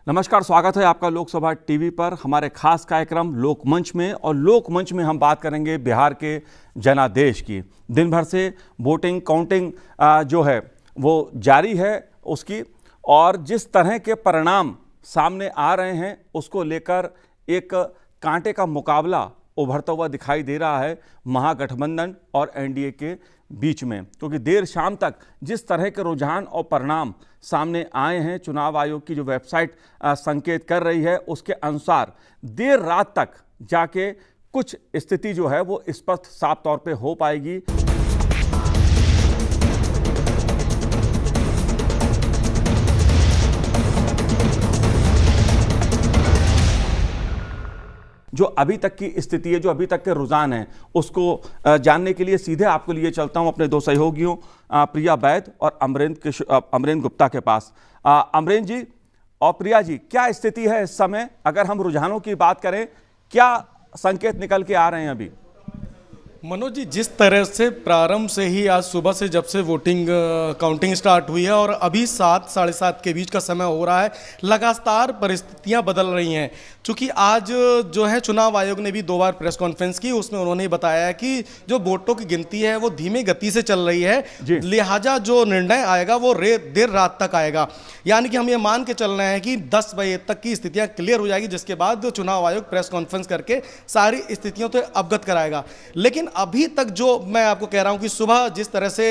नमस्कार, स्वागत है आपका लोकसभा टीवी पर हमारे खास कार्यक्रम लोकमंच में। और लोकमंच में हम बात करेंगे बिहार के जनादेश की। दिन भर से वोटिंग काउंटिंग जो है वो जारी है उसकी, और जिस तरह के परिणाम सामने आ रहे हैं उसको लेकर एक कांटे का मुकाबला उभरता हुआ दिखाई दे रहा है महागठबंधन और एनडीए के बीच में। क्योंकि देर शाम तक जिस तरह के रुझान और परिणाम सामने आए हैं, चुनाव आयोग की जो वेबसाइट संकेत कर रही है उसके अनुसार देर रात तक जाके कुछ स्थिति जो है वो स्पष्ट साफ तौर पे हो पाएगी। जो अभी तक की स्थिति है, जो अभी तक के रुझान हैं, उसको जानने के लिए सीधे आपको लिए चलता हूं अपने दो सहयोगियों प्रिया बैद और अमरेंद्र गुप्ता के पास। अमरेंद्र जी और प्रिया जी, क्या स्थिति है इस समय? अगर हम रुझानों की बात करें, क्या संकेत निकल के आ रहे हैं अभी? मनोज जी, जिस तरह से प्रारंभ से ही आज सुबह से जब से वोटिंग काउंटिंग स्टार्ट हुई है और अभी 7 साढ़े 7 के बीच का समय हो रहा है, लगातार परिस्थितियां बदल रही हैं। चूँकि आज जो है चुनाव आयोग ने भी 2 बार प्रेस कॉन्फ्रेंस की, उसमें उन्होंने बताया कि जो वोटों की गिनती है वो धीमी गति से चल रही है, लिहाजा जो निर्णय आएगा वो देर रात तक आएगा। यानी कि हम ये मान के चल रहे हैं कि 10 बजे तक की स्थितियाँ क्लियर हो जाएगी, जिसके बाद चुनाव आयोग प्रेस कॉन्फ्रेंस करके सारी स्थितियों से अवगत कराएगा। लेकिन अभी तक जो मैं आपको कह रहा हूं कि सुबह जिस तरह से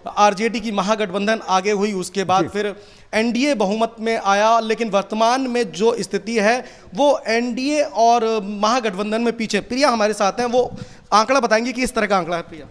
आरजेडी की महागठबंधन आगे हुई, उसके बाद फिर एनडीए बहुमत में आया, लेकिन वर्तमान में जो स्थिति है वो एनडीए और महागठबंधन में पीछे। प्रिया हमारे साथ हैं, वो आंकड़ा बताएंगे कि इस तरह का आंकड़ा है। प्रिया,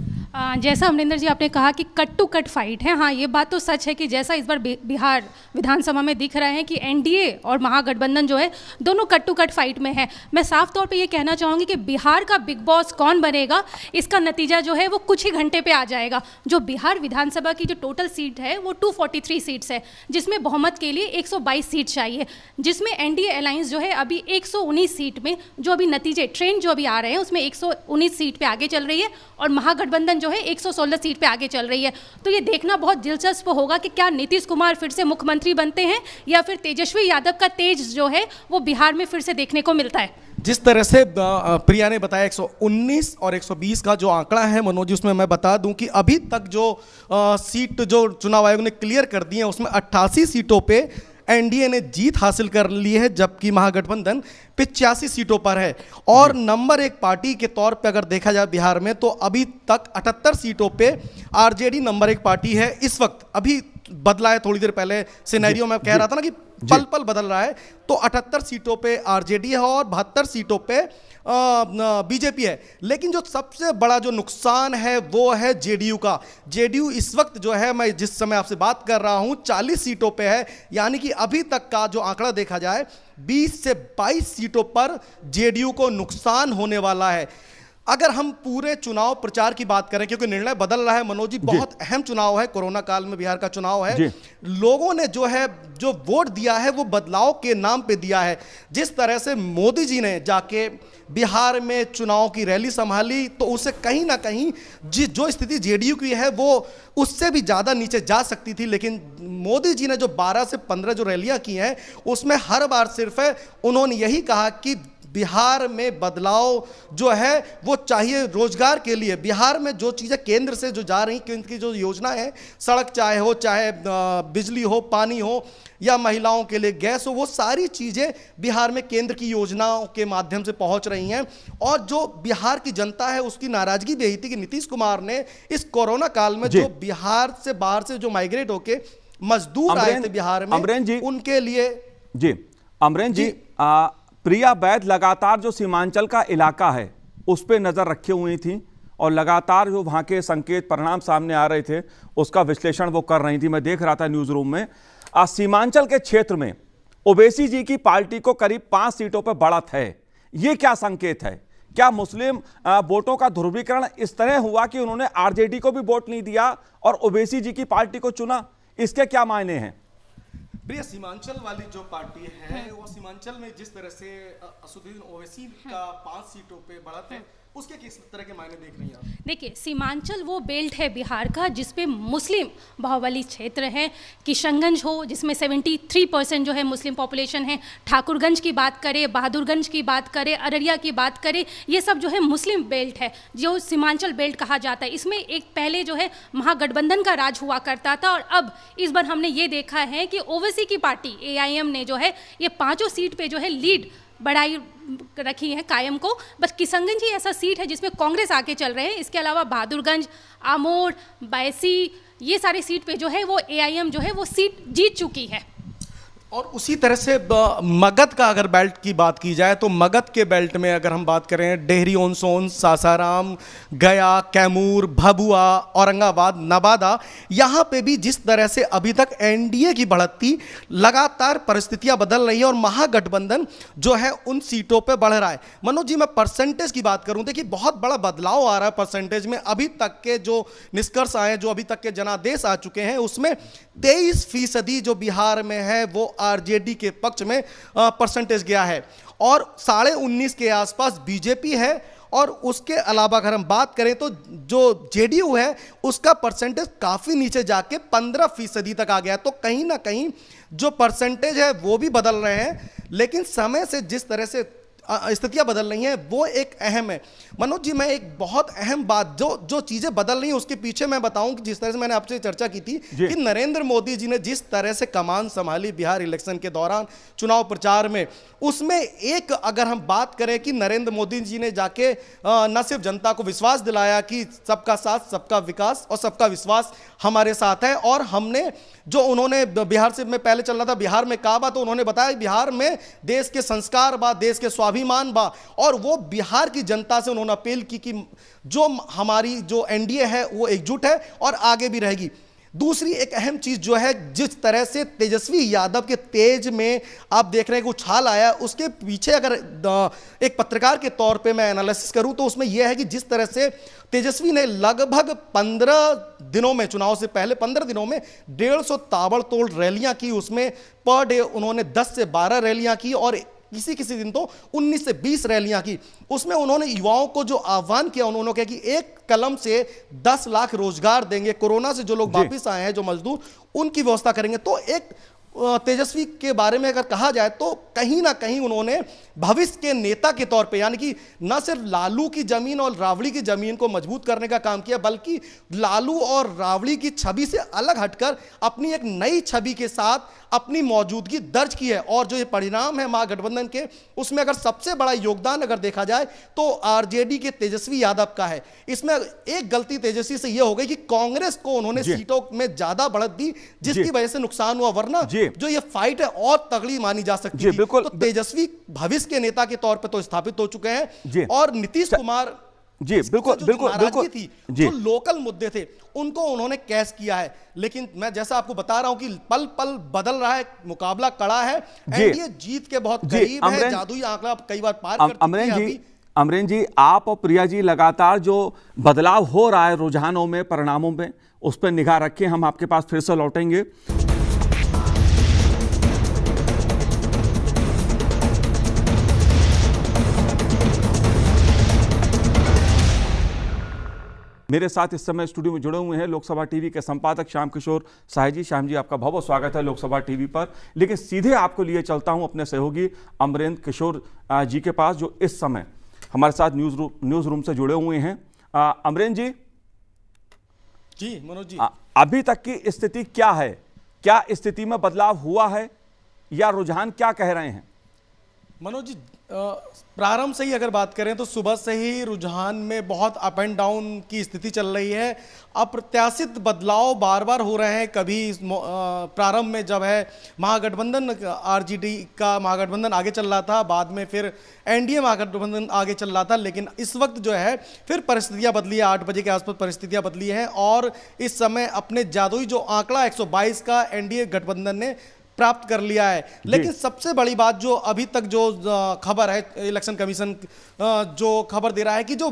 जैसा अमरिंदर जी आपने कहा कि कट टू कट फाइट है, हाँ ये बात तो सच है कि जैसा इस बार बिहार विधानसभा में दिख रहा है कि एनडीए और महागठबंधन जो है दोनों कट टू कट फाइट में है। मैं साफ तौर पे ये कहना चाहूँगी कि बिहार का बिग बॉस कौन बनेगा, इसका नतीजा जो है वो कुछ ही घंटे पे आ जाएगा। जो बिहार विधानसभा की जो टोटल सीट है वो 243 सीट्स है, जिसमें बहुमत के लिए 122 सीट चाहिए, जिसमें एनडीए अलायंस जो है अभी 119 सीट में, जो अभी नतीजे ट्रेंड जो अभी आ रहे हैं उसमें 119 सीट पे आगे चल रही है, और महागठबंधन जो है 116 सीट पे आगे चल रही है। तो ये देखना बहुत दिलचस्प होगा कि क्या नीतीश कुमार फिर से मुख्यमंत्री बनते हैं या फिर तेजस्वी यादव का तेज जो है वो बिहार में फिर से देखने को मिलता है। जिस तरह से प्रिया ने बताया 119 और 120 का जो आंकड़ा है मनोज जी, उसमें मैं बता दूं कि अभी तक जो सीट जो चुनाव आयोग ने क्लियर कर दी है उसमें 88 सीटों पे एनडीए ने जीत हासिल कर ली है, जबकि महागठबंधन 85 सीटों पर है। और नंबर 1 पार्टी के तौर पे अगर देखा जाए बिहार में, तो अभी तक 78 सीटों पे आरजेडी नंबर 1 पार्टी है। इस वक्त अभी बदला है, थोड़ी देर पहले सिनेरियो में कह रहा था ना कि पल पल बदल रहा है, तो 78 सीटों पे आरजेडी है और 72 सीटों पे बीजेपी है। लेकिन जो सबसे बड़ा जो नुकसान है वो है जेडीयू का। जेडीयू इस वक्त जो है, मैं जिस समय आपसे बात कर रहा हूं, 40 सीटों पे है। यानी कि अभी तक का जो आंकड़ा देखा जाए 20 से 22 सीटों पर जेडीयू को नुकसान होने वाला है। अगर हम पूरे चुनाव प्रचार की बात करें, क्योंकि निर्णय बदल रहा है मनोज जी, बहुत अहम चुनाव है, कोरोना काल में बिहार का चुनाव है, लोगों ने जो वोट दिया है वो बदलाव के नाम पे दिया है। जिस तरह से मोदी जी ने जाके बिहार में चुनाव की रैली संभाली, तो उससे कहीं ना कहीं जो स्थिति जेडीयू की है वो उससे भी ज़्यादा नीचे जा सकती थी। लेकिन मोदी जी ने जो 12 से 15 जो रैलियां की हैं उसमें हर बार सिर्फ उन्होंने यही कहा कि बिहार में बदलाव जो है वो चाहिए रोजगार के लिए। बिहार में जो चीज़ें केंद्र से जो जा रही, केंद्र की जो योजना है, सड़क चाहे बिजली हो, पानी हो, या महिलाओं के लिए गैस हो, वो सारी चीज़ें बिहार में केंद्र की योजनाओं के माध्यम से पहुंच रही हैं। और जो बिहार की जनता है उसकी नाराजगी भी यही थी कि नीतीश कुमार ने इस कोरोना काल में जो बिहार से बाहर से जो माइग्रेट होके मजदूर आए थे बिहार में, उनके लिए अमरेंद्र जी, प्रिया बैद लगातार जो सीमांचल का इलाका है उस पर नजर रखे हुई थी, और लगातार जो वहां के संकेत परिणाम सामने आ रहे थे उसका विश्लेषण वो कर रही थी। मैं देख रहा था न्यूज रूम में। सीमांचल के क्षेत्र में ओवैसी जी की पार्टी को करीब 5 सीटों पर बढ़त है। ये क्या संकेत है? क्या मुस्लिम वोटों का ध्रुवीकरण इस तरह हुआ कि उन्होंने आरजेडी को भी वोट नहीं दिया और ओवैसी जी की पार्टी को चुना? इसके क्या मायने हैं? प्रिय, सीमांचल वाली जो पार्टी है वो सीमांचल में जिस तरह से असदुद्दीन ओवैसी का 5 सीटों पे बढ़त है, उसके किस तरह के मायने देख रही हैं आप? देखिए, सीमांचल वो बेल्ट है बिहार का जिसपे मुस्लिम बाहुबली क्षेत्र है। किशनगंज हो जिसमें 73% जो है मुस्लिम पॉपुलेशन है, ठाकुरगंज की बात करें, बहादुरगंज की बात करें, अररिया की बात करें, ये सब जो है मुस्लिम बेल्ट है जो सीमांचल बेल्ट कहा जाता है। इसमें एक पहले जो है महागठबंधन का राज हुआ करता था और अब इस बार हमने ये देखा है कि ओवैसी की पार्टी AIM ने जो है ये 5 सीट पे जो है लीड बढ़ाई रखी है कायम को। बस किशनगंज ही ऐसा सीट है जिसमें कांग्रेस आके चल रहे हैं। इसके अलावा बहादुरगंज, आमोर, बैसी, ये सारी सीट पे जो है वो AIM जो है वो सीट जीत चुकी है। और उसी तरह से मगध का अगर बेल्ट की बात की जाए तो मगध के बेल्ट में अगर हम बात करें, डेहरी ऑन सोन, सासाराम, गया, कैमूर, भभुआ, औरंगाबाद, नवादा, यहाँ पे भी जिस तरह से अभी तक NDA की बढ़त थी, लगातार परिस्थितियाँ बदल रही है और महागठबंधन जो है उन सीटों पे बढ़ रहा है। मनोज जी, मैं परसेंटेज की बात करूँ, देखिए बहुत बड़ा बदलाव आ रहा है परसेंटेज में। अभी तक के जो निष्कर्ष आए, जो अभी तक के जनादेश आ चुके हैं, उसमें 23% जो बिहार में है वो RJD के पक्ष में परसेंटेज गया है और 19.5 के आसपास बीजेपी है। और उसके अलावा अगर हम बात करें तो जो JDU है उसका परसेंटेज काफ़ी नीचे जाके 15% तक आ गया। तो कहीं ना कहीं जो परसेंटेज है वो भी बदल रहे हैं, लेकिन समय से जिस तरह से स्थितियां बदल रही हैं वो एक अहम है। मनोज जी, मैं एक बहुत अहम बात जो चीज़ें बदल रही हैं उसके पीछे मैं बताऊं कि जिस तरह से मैंने आपसे चर्चा की थी कि नरेंद्र मोदी जी ने जिस तरह से कमान संभाली बिहार इलेक्शन के दौरान चुनाव प्रचार में, उसमें एक अगर हम बात करें कि नरेंद्र मोदी जी ने जाके न सिर्फ जनता को विश्वास दिलाया कि सबका साथ सबका विकास और सबका विश्वास हमारे साथ है, और हमने जो उन्होंने बिहार से, मैं पहले चल रहा था बिहार में कहा बा, तो उन्होंने बताया बिहार में देश के संस्कार बा, देश के स्वाभिमान बा, और वो बिहार की जनता से उन्होंने अपील की कि जो हमारी जो NDA है वो एकजुट है और आगे भी रहेगी। दूसरी एक अहम चीज जो है, जिस तरह से तेजस्वी यादव के तेज में आप देख रहे हैं कि उछाल आया, उसके पीछे अगर एक पत्रकार के तौर पे मैं एनालिसिस करूं तो उसमें यह है कि जिस तरह से तेजस्वी ने लगभग 15 दिनों में, चुनाव से पहले 15 दिनों में 150 ताबड़तोड़ रैलियां की, उसमें पर डे उन्होंने 10 से 12 रैलियां की और किसी दिन तो 19 से 20 रैलियां की। उसमें उन्होंने युवाओं को जो आह्वान किया, उन्होंने कहा कि एक कलम से 10 लाख रोजगार देंगे, कोरोना से जो लोग वापिस आए हैं, जो मजदूर, उनकी व्यवस्था करेंगे। तो एक तेजस्वी के बारे में अगर कहा जाए तो कहीं ना कहीं उन्होंने भविष्य के नेता के तौर पे, यानी कि न सिर्फ लालू की जमीन और रावड़ी की जमीन को मजबूत करने का काम किया, बल्कि लालू और रावड़ी की छवि से अलग हटकर अपनी एक नई छवि के साथ अपनी मौजूदगी दर्ज की है। और जो ये परिणाम है महागठबंधन के, उसमें अगर सबसे बड़ा योगदान अगर देखा जाए तो RJD के तेजस्वी यादव का है। इसमें एक गलती तेजस्वी से यह हो गई कि कांग्रेस को उन्होंने सीटों में ज्यादा बढ़त दी, जिसकी वजह से नुकसान हुआ, वरना जो ये फाइट है और तगड़ी मानी जा सकती थी। तो तेजस्वी भविष्य के नेता के तौर पे तो स्थापित हो चुके हैं, और नीतीश कुमार जी बिल्कुल थी, जो लोकल मुद्दे थे उनको उन्होंने कैश किया है। लेकिन मैं जैसा आपको बता रहा हूं कि पल पल बदल रहा है, मुकाबला कड़ा है, NDA जीत के बहुत करीब है, जादुई आंकड़ा कई बार पार कर चुकी है। अमरेन जी, आप और प्रिया जी लगातार जो बदलाव हो रहा है रुझानों में, परिणामों में, उस पर निगाह रखें। हम आपके पास फिर से लौटेंगे। मेरे साथ इस समय स्टूडियो में जुड़े हुए हैं लोकसभा टीवी के संपादक श्याम किशोर साहे जी। श्याम जी, आपका बहुत बहुत स्वागत है लोकसभा टीवी पर। लेकिन सीधे आपको लिए चलता हूं अपने सहयोगी अमरेंद्र किशोर जी के पास, जो इस समय हमारे साथ न्यूज रूम से जुड़े हुए हैं। अमरेंद्र जी, मनोज जी, अभी तक की स्थिति क्या है? क्या स्थिति में बदलाव हुआ है या रुझान क्या कह रहे हैं? मनोज जी, प्रारंभ से ही अगर बात करें तो सुबह से ही रुझान में बहुत अप एंड डाउन की स्थिति चल रही है। अप्रत्याशित बदलाव बार बार हो रहे हैं। कभी प्रारंभ में जब है महागठबंधन RJD का महागठबंधन आगे चल रहा था, बाद में फिर NDA महागठबंधन आगे चल रहा था, लेकिन इस वक्त जो है फिर परिस्थितियां बदली है। 8 बजे के आसपास परिस्थितियां बदली हैं और इस समय अपने जादुई जो आंकड़ा 122 का NDA गठबंधन ने प्राप्त कर लिया है। लेकिन सबसे बड़ी बात जो अभी तक जो खबर है, इलेक्शन कमीशन जो खबर दे रहा है कि जो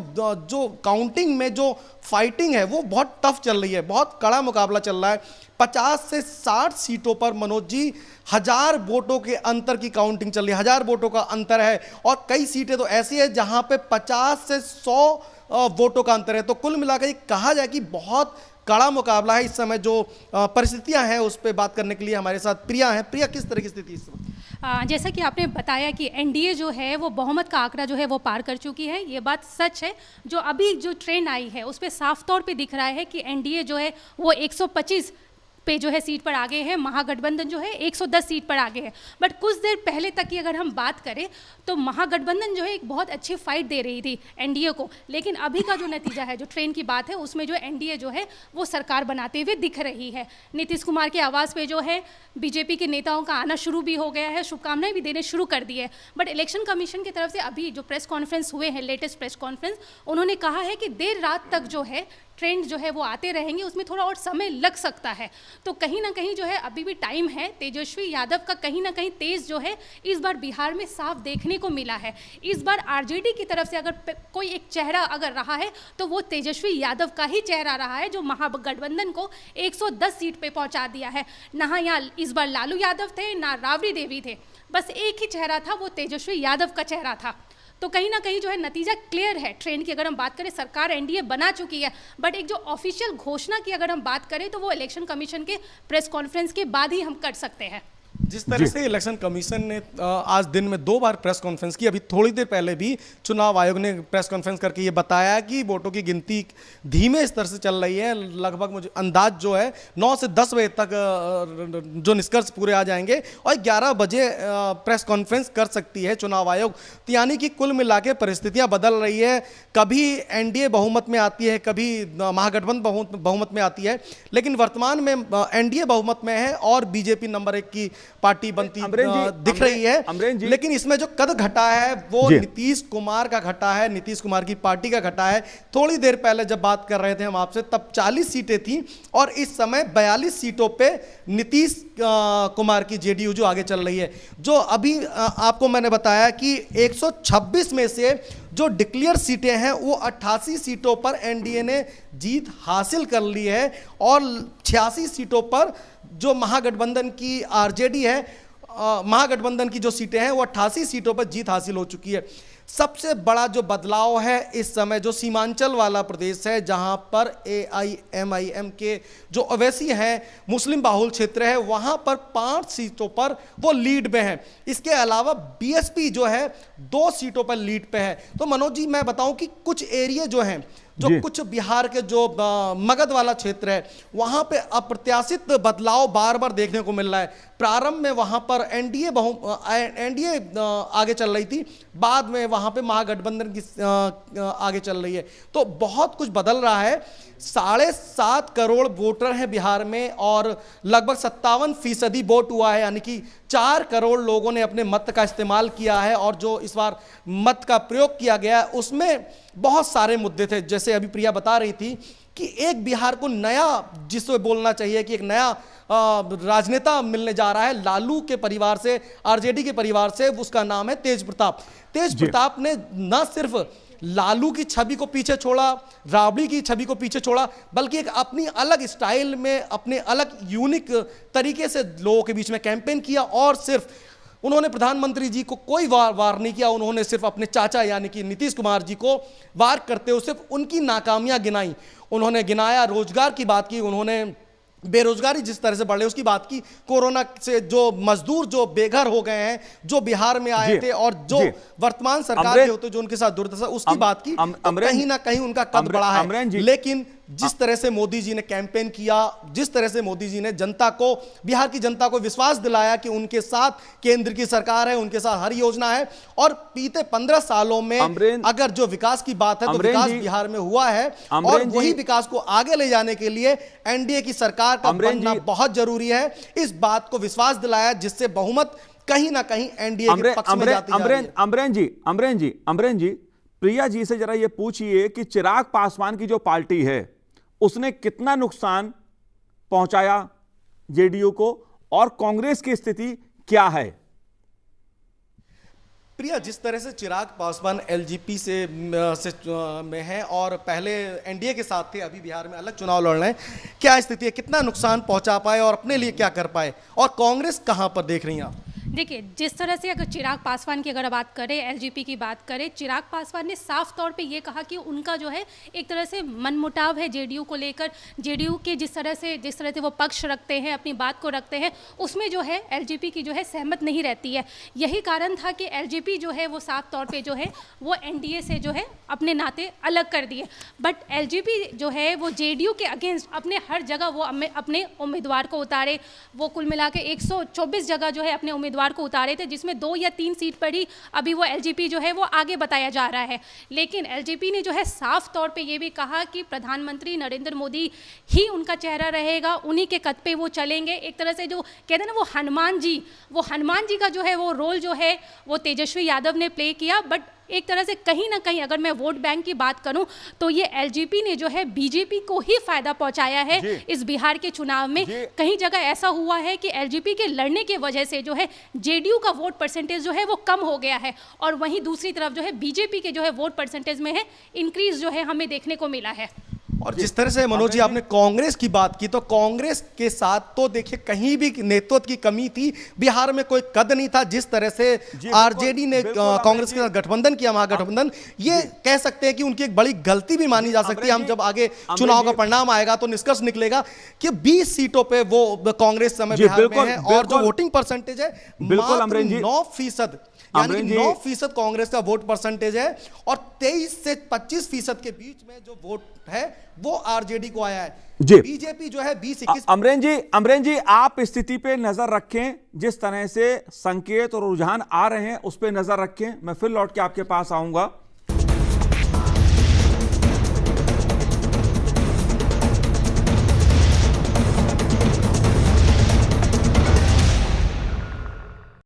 काउंटिंग में जो फाइटिंग है वो बहुत टफ चल रही है, बहुत कड़ा मुकाबला चल रहा है। 50 से 60 सीटों पर मनोज जी 1000 वोटों के अंतर की काउंटिंग चल रही है, 1000 वोटों का अंतर है। और कई सीटें तो ऐसी है जहां पे 50 से 100 वोटों का अंतर है। तो कुल मिलाकर कहा जाए कि बहुत कड़ा मुकाबला है। इस समय जो परिस्थितियां हैं उस पर बात करने के लिए हमारे साथ प्रिया हैं। प्रिया, किस तरह की स्थिति इस समय? जैसा कि आपने बताया कि एनडीए जो है वो बहुमत का आंकड़ा जो है वो पार कर चुकी है, ये बात सच है। जो अभी जो ट्रेंड आई है उस पर साफ तौर पे दिख रहा है कि एनडीए जो है वो 125 पे जो है सीट पर आगे है, महागठबंधन जो है 110 सीट पर आगे है। बट कुछ देर पहले तक की अगर हम बात करें तो महागठबंधन जो है एक बहुत अच्छी फाइट दे रही थी एनडीए को, लेकिन अभी का जो नतीजा है, जो ट्रेन की बात है, उसमें जो एनडीए जो है वो सरकार बनाते हुए दिख रही है। नीतीश कुमार के आवाज़ पे जो है बीजेपी के नेताओं का आना शुरू भी हो गया है, शुभकामनाएं भी देने शुरू कर दी है। बट इलेक्शन कमीशन की तरफ से अभी जो प्रेस कॉन्फ्रेंस हुए हैं, लेटेस्ट प्रेस कॉन्फ्रेंस, उन्होंने कहा है कि देर रात तक जो है ट्रेंड जो है वो आते रहेंगे, उसमें थोड़ा और समय लग सकता है। तो कहीं ना कहीं जो है अभी भी टाइम है। तेजस्वी यादव का कहीं ना कहीं तेज जो है इस बार बिहार में साफ देखने को मिला है। इस बार आरजेडी की तरफ से अगर कोई एक चेहरा अगर रहा है तो वो तेजस्वी यादव का ही चेहरा रहा है, जो महागठबंधन को 110 सीट पे पहुंचा दिया है। ना यहाँ इस बार लालू यादव थे, ना राबड़ी देवी थे, बस एक ही चेहरा था, वो तेजस्वी यादव का चेहरा था। तो कहीं ना कहीं जो है नतीजा क्लियर है। ट्रेंड की अगर हम बात करें, सरकार एनडीए बना चुकी है, बट एक जो ऑफिशियल घोषणा की अगर हम बात करें तो वो इलेक्शन कमीशन के प्रेस कॉन्फ्रेंस के बाद ही हम कर सकते हैं। जिस तरह से इलेक्शन कमीशन ने आज दिन में 2 बार प्रेस कॉन्फ्रेंस की, अभी थोड़ी देर पहले भी चुनाव आयोग ने प्रेस कॉन्फ्रेंस करके ये बताया कि वोटों की गिनती धीमे स्तर से चल रही है। लगभग मुझे अंदाज जो है 9 से 10 बजे तक जो निष्कर्ष पूरे आ जाएंगे और 11 बजे प्रेस कॉन्फ्रेंस कर सकती है चुनाव आयोग। यानी कि कुल मिला के परिस्थितियाँ बदल रही है। कभी एनडीए बहुमत में आती है, कभी महागठबंधन बहुमत में आती है, लेकिन वर्तमान में एनडीए बहुमत में है और बीजेपी नंबर 1 की पार्टी बनती दिख रही है। लेकिन इसमें जो कद घटा है वो नीतीश कुमार का घटा है, नीतीश कुमार की पार्टी का घटा है। थोड़ी देर पहले जब बात कर रहे थे हम आपसे, तब 40 सीटें थी और इस समय 42 सीटों पे नीतीश कुमार की जेडीयू जो आगे चल रही है। जो अभी आपको मैंने बताया कि 126 में से जो डिक्लेयर सीटें हैं वो 88 सीटों पर एनडीए ने जीत हासिल कर ली है और 86 सीटों पर जो महागठबंधन की आरजेडी है, महागठबंधन की जो सीटें हैं वो 88 सीटों पर जीत हासिल हो चुकी है। सबसे बड़ा जो बदलाव है इस समय जो सीमांचल वाला प्रदेश है, जहां पर AIMIM के जो ओवैसी हैं, मुस्लिम बाहुल क्षेत्र है, वहां पर 5 सीटों पर वो लीड में है। इसके अलावा बीएसपी जो है 2 सीटों पर लीड पे है। तो मनोज जी, मैं बताऊं कि कुछ एरिया जो हैं, जो कुछ बिहार के जो मगध वाला क्षेत्र है, वहां पे अप्रत्याशित बदलाव बार बार देखने को मिल रहा है। प्रारंभ में वहां पर एनडीए आगे चल रही थी, बाद में वहां पे महागठबंधन की आगे चल रही है। तो बहुत कुछ बदल रहा है। 7.5 करोड़ वोटर हैं बिहार में और लगभग 57% वोट हुआ है, यानी कि 4 करोड़ लोगों ने अपने मत का इस्तेमाल किया है। और जो इस बार मत का प्रयोग किया गया उसमें बहुत सारे मुद्दे थे। जैसे अभी प्रिया बता रही थी कि एक बिहार को नया, जिससे बोलना चाहिए कि एक नया राजनेता मिलने जा रहा है लालू के परिवार से, आरजेडी के परिवार से। उसका नाम है तेज प्रताप। तेज प्रताप ने न सिर्फ लालू की छवि को पीछे छोड़ा, राबड़ी की छवि को पीछे छोड़ा, बल्कि एक अपनी अलग स्टाइल में, अपने अलग यूनिक तरीके से लोगों के बीच में कैंपेन किया। और सिर्फ उन्होंने प्रधानमंत्री जी को कोई वार नहीं किया, उन्होंने सिर्फ अपने चाचा यानी कि नीतीश कुमार जी को वार करते हुए सिर्फ उनकी नाकामियां गिनाई। उन्होंने गिनाया, रोजगार की बात की, उन्होंने बेरोजगारी जिस तरह से बढ़ रही है उसकी बात की, कोरोना से जो मजदूर जो बेघर हो गए हैं, जो बिहार में आए थे और जो वर्तमान सरकार के होते जो उनके साथ दुर्दशा, उसकी बात की। कहीं ना कहीं उनका कद बढ़ा है। लेकिन जिस तरह से मोदी जी ने कैंपेन किया, जिस तरह से मोदी जी ने जनता को, बिहार की जनता को विश्वास दिलाया कि उनके साथ केंद्र की सरकार है, उनके साथ हर योजना है, और बीते 15 सालों में अगर जो विकास की बात है तो विकास बिहार में हुआ है। और वही विकास को आगे ले जाने के लिए एनडीए की सरकार का बनना बहुत जरूरी है। इस बात को विश्वास दिलाया जिससे बहुमत कहीं ना कहीं एनडीए के पक्ष में जाती है। अमरेन जी, प्रिया जी से जरा ये पूछिए कि चिराग पासवान की जो पार्टी है उसने कितना नुकसान पहुंचाया जेडीयू को और कांग्रेस की स्थिति क्या है? प्रिया, जिस तरह से चिराग पासवान एलजेपी में है और पहले एनडीए के साथ थे, अभी बिहार में अलग चुनाव लड़ रहे हैं, क्या स्थिति है, कितना नुकसान पहुंचा पाए और अपने लिए क्या कर पाए, और कांग्रेस कहां पर देख रही हैं आप? देखिए, जिस तरह से अगर चिराग पासवान की अगर बात करें, एलजेपी की बात करें, चिराग पासवान ने साफ तौर पे ये कहा कि उनका जो है एक तरह से मनमुटाव है जेडीयू को लेकर। जेडीयू के जिस तरह से वो पक्ष रखते हैं, अपनी बात को रखते हैं, उसमें जो है एलजेपी की जो है सहमत नहीं रहती है। यही कारण था कि एलजेपी जो है वो साफ तौर पर जो है वो एनडीए से जो है अपने नाते अलग कर दिए। बट एलजेपी जो है वो जेडीयू के अगेंस्ट अपने हर जगह वो अपने उम्मीदवार को उतारे। वो कुल मिला के 124 जगह जो है अपने उम्मीदवार को उतारे थे, जिसमें 2 या 3 सीट पर ही अभी वो एलजेपी जो है वो आगे बताया जा रहा है। लेकिन एलजेपी ने जो है साफ तौर पे ये भी कहा कि प्रधानमंत्री नरेंद्र मोदी ही उनका चेहरा रहेगा, उन्हीं के कद पे वो चलेंगे। एक तरह से जो कहते हैं ना, वो हनुमान जी का जो है वो रोल जो है वो तेजस्वी यादव ने प्ले किया। बट एक तरह से कहीं ना कहीं अगर मैं वोट बैंक की बात करूं तो ये एलजेपी ने जो है बीजेपी को ही फायदा पहुंचाया है इस बिहार के चुनाव में। कहीं जगह ऐसा हुआ है कि एलजेपी के लड़ने के वजह से जो है जेडीयू का वोट परसेंटेज जो है वो कम हो गया है, और वहीं दूसरी तरफ जो है बीजेपी के जो है वोट परसेंटेज में है इंक्रीज जो है हमें देखने को मिला है। और जिस तरह से मनोज जी आपने कांग्रेस की बात की, तो कांग्रेस के साथ तो देखिए कहीं भी नेतृत्व की कमी थी, बिहार में कोई कद नहीं था। जिस तरह से आरजेडी ने कांग्रेस के साथ गठबंधन किया, महागठबंधन, ये कह सकते हैं कि उनकी एक बड़ी गलती भी मानी जा सकती है। हम जब आगे चुनाव का परिणाम आएगा तो निष्कर्ष निकलेगा कि 20 सीटों पे वो कांग्रेस समय बिहार में है, और जो वोटिंग परसेंटेज है बिल्कुल 9%, यानी 9% कांग्रेस का वोट परसेंटेज है, और 23 से 25% के बीच में जो वोट है वो आरजेडी को आया है। बीजेपी जो है 20-21। अमरेन जी, आप स्थिति पे नजर रखें, जिस तरह से संकेत और रुझान आ रहे हैं उस पे नजर रखें। मैं फिर लौट के आपके पास आऊंगा।